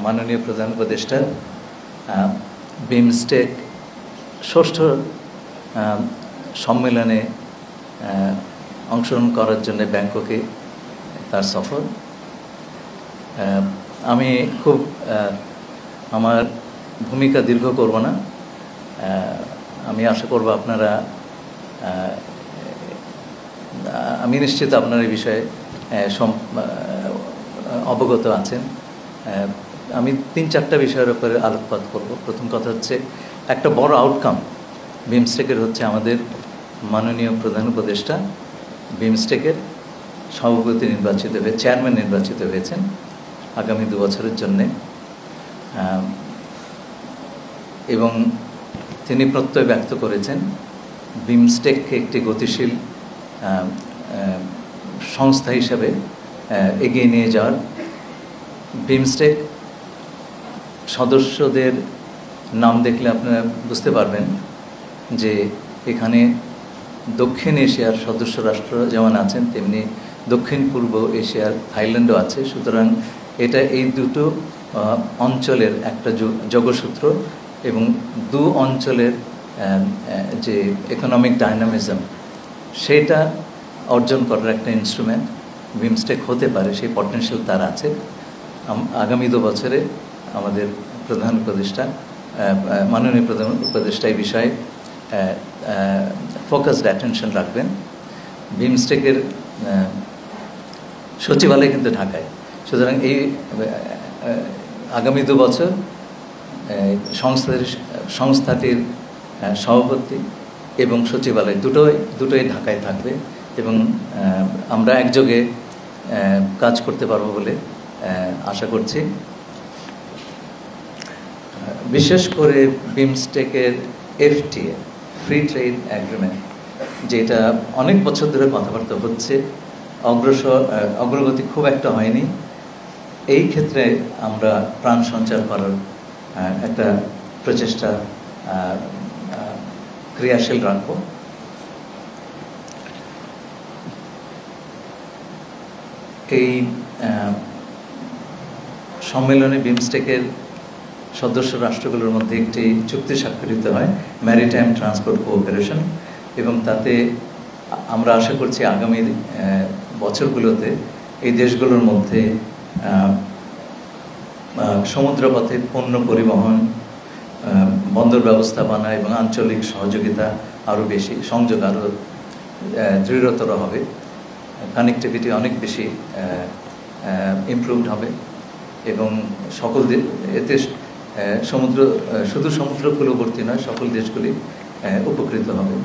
মাননীয় প্রধান উপদেষ্টা বিমস্টেক ষষ্ঠ সম্মেলনে অংশগ্রহণ করার জন্য ব্যাংককে তার সফর। আমি খুব আমার ভূমিকা দীর্ঘ করব না। আমি আশা করব আপনারা আমি নিশ্চিত আপনার এই বিষয়ে অবগত আছেন। আমি 3-4টা বিষয়ের উপরে আলোকপাত করব। প্রথম কথা হচ্ছে একটা বড় আউটকাম বিমস্টেকের হচ্ছে আমাদের মাননীয় প্রধান উপদেষ্টা বিমস্টেকের সভাপতি নির্বাচিত হয়ে চেয়ারম্যান নির্বাচিত হয়েছেন আগামী 2 বছরের জন্যে, এবং তিনি প্রত্যয় ব্যক্ত করেছেন বিমস্টেককে একটি গতিশীল সংস্থা হিসাবে এগিয়ে নিয়ে যাওয়ার। বিমস্টেক সদস্যদের নাম দেখলে আপনারা বুঝতে পারবেন যে এখানে দক্ষিণ এশিয়ার সদস্য রাষ্ট্র যেমন আছেন তেমনি দক্ষিণ পূর্ব এশিয়ার থাইল্যান্ডও আছে। সুতরাং এটা এই দুটো অঞ্চলের একটা যোগসূত্র এবং দু অঞ্চলের যে ইকোনমিক ডাইনামিজম সেটা অর্জন করার একটা ইনস্ট্রুমেন্ট বিমস্টেক হতে পারে, সেই পটেনশিয়াল তার আছে। আগামী 2 বছরে আমাদের প্রধান উপদেষ্টা মাননীয় প্রধান উপদেষ্টা এই বিষয়ে ফোকাসড অ্যাটেনশন রাখবেন। বিমস্টেকের সচিবালয় কিন্তু ঢাকায়, সুতরাং এই আগামী 2 বছর সংস্থাটির সভাপতি এবং সচিবালয় দুটোই ঢাকায় থাকবে এবং আমরা একযোগে কাজ করতে পারবো বলে আশা করছি। বিশেষ করে বিমস্টেকের FTA ফ্রি ট্রেড অ্যাগ্রিমেন্ট, যেটা অনেক বছর ধরে কথাবার্তা হচ্ছে, অগ্রগতি খুব একটা হয়নি। এই ক্ষেত্রে আমরা প্রাণ সঞ্চার করার একটা প্রচেষ্টা ক্রিয়াশীল রাখব। এই সম্মেলনে বিমস্টেকের সদস্য রাষ্ট্রগুলোর মধ্যে একটি চুক্তি স্বাক্ষরিত হয়, ম্যারিটাইম ট্রান্সপোর্ট কোঅপারেশন, এবং তাতে আমরা আশা করছি আগামী বছরগুলোতে এই দেশগুলোর মধ্যে সমুদ্রপথে পণ্য পরিবহন, বন্দর ব্যবস্থাপনা এবং আঞ্চলিক সহযোগিতা আরও বেশি, সংযোগ আরও দৃঢ়তর হবে, কানেক্টিভিটি অনেক বেশি ইমপ্রুভড হবে এবং সকল এতে শুধু সমুদ্র কূলবর্তী নয়, সকল দেশগুলি উপকৃত হবে।